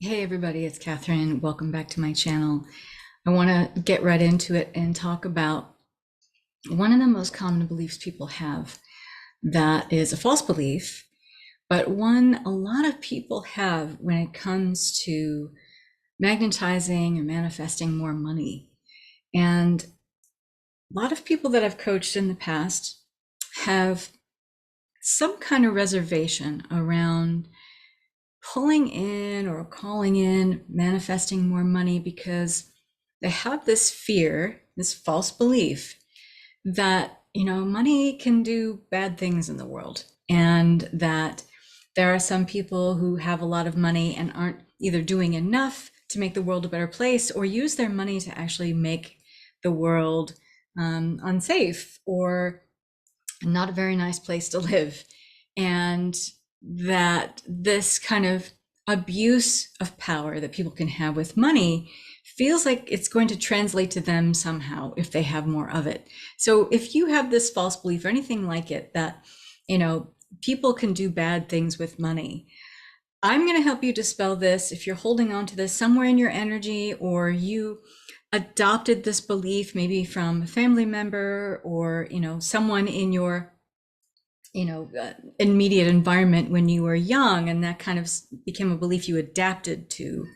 Hey everybody, it's Catherine. Welcome back to my channel. I want to get right into it and talk about one of the most common beliefs people have that is a false belief, but one a lot of people have when it comes to magnetizing or manifesting more money. And a lot of people that I've coached in the past have some kind of reservation around pulling in or calling in, manifesting more money because they have this fear, this false belief that, money can do bad things in the world, and that there are some people who have a lot of money and aren't either doing enough to make the world a better place or use their money to actually make the world unsafe or not a very nice place to live. And that this kind of abuse of power that people can have with money feels like it's going to translate to them somehow if they have more of it. So if you have this false belief or anything like it, that, people can do bad things with money, I'm going to help you dispel this. If you're holding on to this somewhere in your energy, or you adopted this belief maybe from a family member or, someone in your immediate environment when you were young, and that kind of became a belief you adapted to.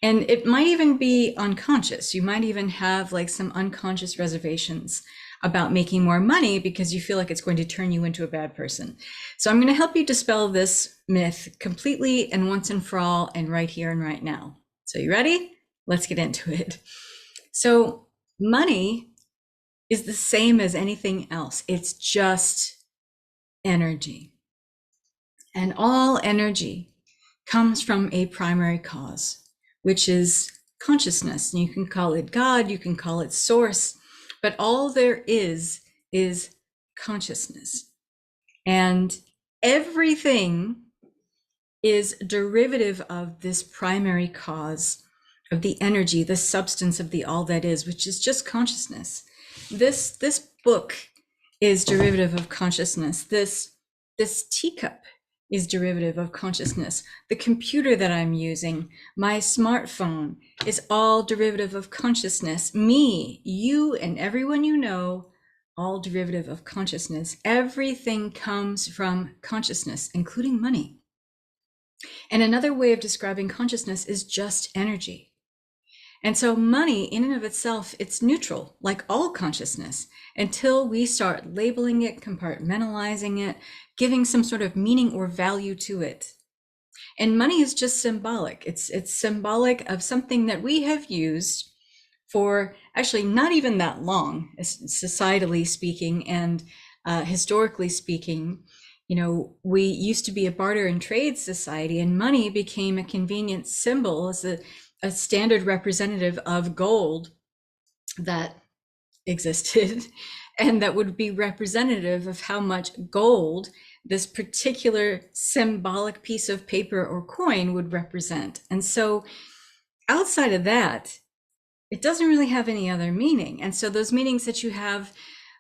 And it might even be unconscious. You might even have like some unconscious reservations about making more money because you feel like it's going to turn you into a bad person. So I'm going to help you dispel this myth completely and once and for all, and right here and right now. So you ready? Let's get into it. So money is the same as anything else. It's just energy. And all energy comes from a primary cause, which is consciousness. And you can call it God, you can call it source, but all there is consciousness. And everything is derivative of this primary cause of the energy, the substance of the all that is, which is just consciousness. This book is derivative of consciousness. This teacup is derivative of consciousness. The computer that I'm using, my smartphone, is all derivative of consciousness. Me, you, and everyone you know, all derivative of consciousness. Everything comes from consciousness, including money. And another way of describing consciousness is just energy. And so money in and of itself, it's neutral, like all consciousness, until we start labeling it, compartmentalizing it, giving some sort of meaning or value to it. And money is just symbolic. It's symbolic of something that we have used for actually not even that long, societally speaking and historically speaking. We used to be a barter and trade society, and money became a convenient symbol as a standard representative of gold that existed and that would be representative of how much gold this particular symbolic piece of paper or coin would represent. And so outside of that, it doesn't really have any other meaning. And so those meanings that you have,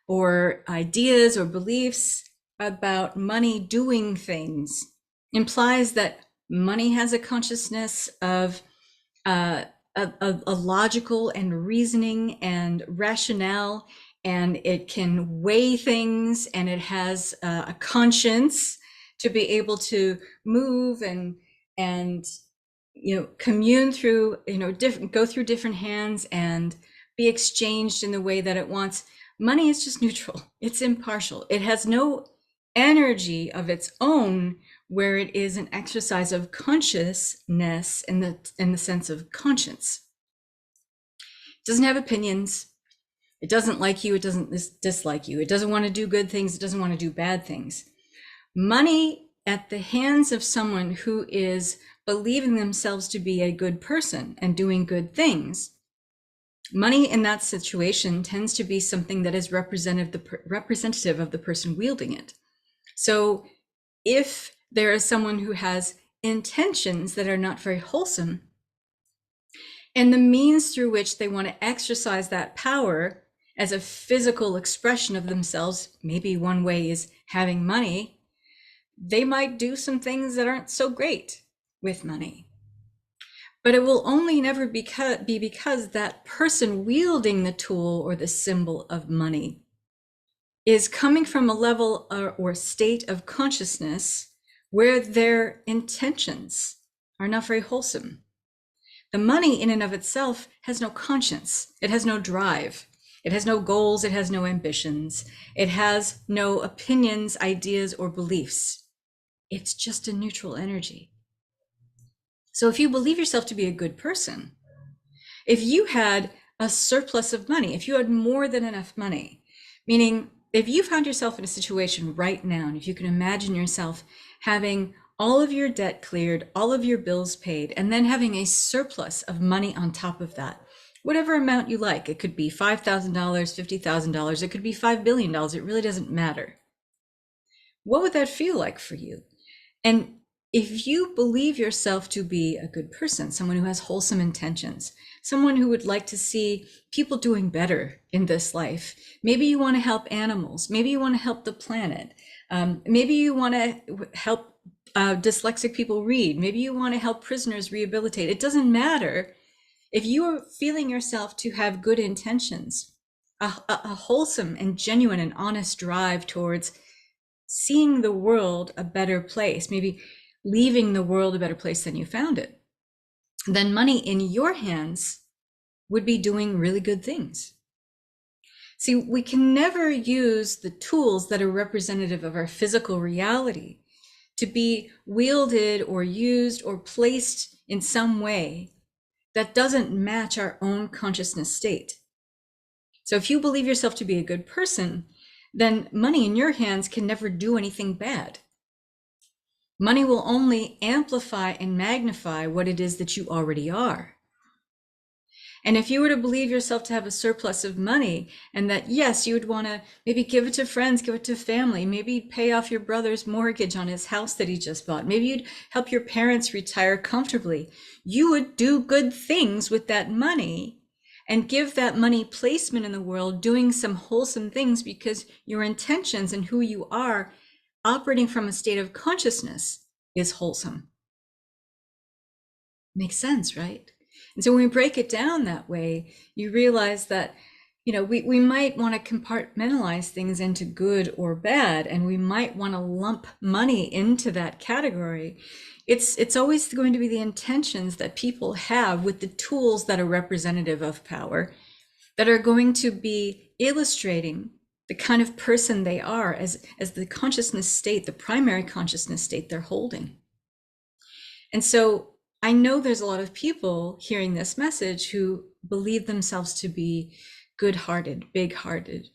or ideas or beliefs about money doing things, implies that money has a consciousness of a logical and reasoning and rationale, and it can weigh things, and it has a conscience to be able to move and commune through, go through different hands and be exchanged in the way that it wants. Money is just neutral. It's impartial. It has no energy of its own, where it is an exercise of consciousness in the sense of conscience. It doesn't have opinions. It doesn't like you. It doesn't dislike you. It doesn't want to do good things. It doesn't want to do bad things. Money at the hands of someone who is believing themselves to be a good person and doing good things, money in that situation tends to be something that is representative of the person wielding it. So if there is someone who has intentions that are not very wholesome, and the means through which they want to exercise that power as a physical expression of themselves, maybe one way is having money, they might do some things that aren't so great with money. But it will only never be because that person wielding the tool or the symbol of money is coming from a level or state of consciousness where their intentions are not very wholesome. The money in and of itself has no conscience. It has no drive. It has no goals. It has no ambitions. It has no opinions, ideas, or beliefs. It's just a neutral energy. So if you believe yourself to be a good person, if you had a surplus of money, if you had more than enough money, meaning if you found yourself in a situation right now, and if you can imagine yourself having all of your debt cleared, all of your bills paid, and then having a surplus of money on top of that, whatever amount you like, it could be $5,000, $50,000, it could be $5 billion, it really doesn't matter. What would that feel like for you? And if you believe yourself to be a good person, someone who has wholesome intentions, someone who would like to see people doing better in this life, maybe you want to help animals, maybe you want to help the planet, maybe you want to help dyslexic people read, maybe you want to help prisoners rehabilitate. It doesn't matter. If you are feeling yourself to have good intentions, a wholesome and genuine and honest drive towards seeing the world a better place, maybe leaving the world a better place than you found it, then money in your hands would be doing really good things. See, we can never use the tools that are representative of our physical reality to be wielded or used or placed in some way that doesn't match our own consciousness state. So if you believe yourself to be a good person, then money in your hands can never do anything bad. Money will only amplify and magnify what it is that you already are. And if you were to believe yourself to have a surplus of money, and that, yes, you would want to maybe give it to friends, give it to family, maybe pay off your brother's mortgage on his house that he just bought, maybe you'd help your parents retire comfortably, you would do good things with that money and give that money placement in the world, doing some wholesome things because your intentions and who you are operating from a state of consciousness is wholesome. Makes sense, right? And so when we break it down that way, you realize that, we might want to compartmentalize things into good or bad, and we might want to lump money into that category. It's always going to be the intentions that people have with the tools that are representative of power, that are going to be illustrating the kind of person they are as the consciousness state, the primary consciousness state they're holding. And so I know there's a lot of people hearing this message who believe themselves to be good-hearted, big-hearted,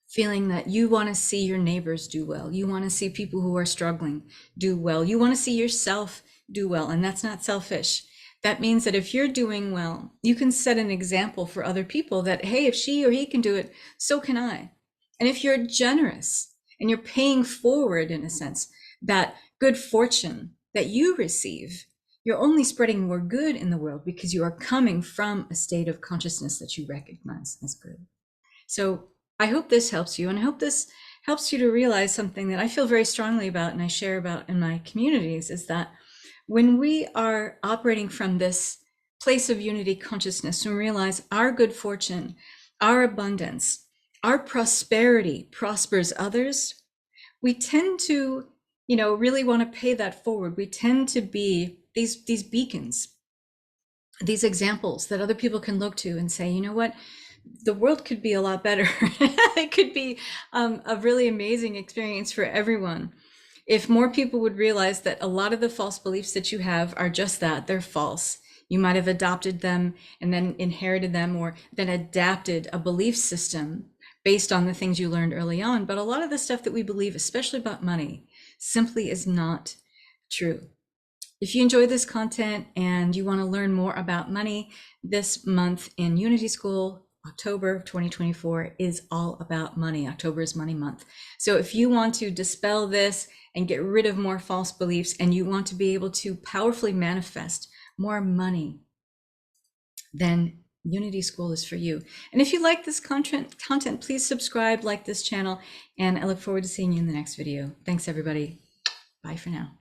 feeling that you want to see your neighbors do well. You want to see people who are struggling do well. You want to see yourself do well. And that's not selfish. That means that if you're doing well, you can set an example for other people that, hey, if she or he can do it, so can I. And if you're generous and you're paying forward, in a sense, that good fortune that you receive, you're only spreading more good in the world because you are coming from a state of consciousness that you recognize as good. So I hope this helps you, and I hope this helps you to realize something that I feel very strongly about and I share about in my communities, is that when we are operating from this place of unity consciousness, and realize our good fortune, our abundance, our prosperity prospers others, we tend to, really want to pay that forward. We tend to be these beacons, these examples that other people can look to and say, you know what, the world could be a lot better. It could be a really amazing experience for everyone if more people would realize that a lot of the false beliefs that you have are just that, they're false. You might have adopted them and then inherited them, or then adapted a belief system based on the things you learned early on. But a lot of the stuff that we believe, especially about money, simply is not true. If you enjoy this content and you want to learn more about money, this month in Unity School, October 2024, is all about money. October is Money Month. So if you want to dispel this and get rid of more false beliefs, and you want to be able to powerfully manifest more money, then Unity School is for you. And if you like this content, please subscribe, like this channel, and I look forward to seeing you in the next video. Thanks, everybody. Bye for now.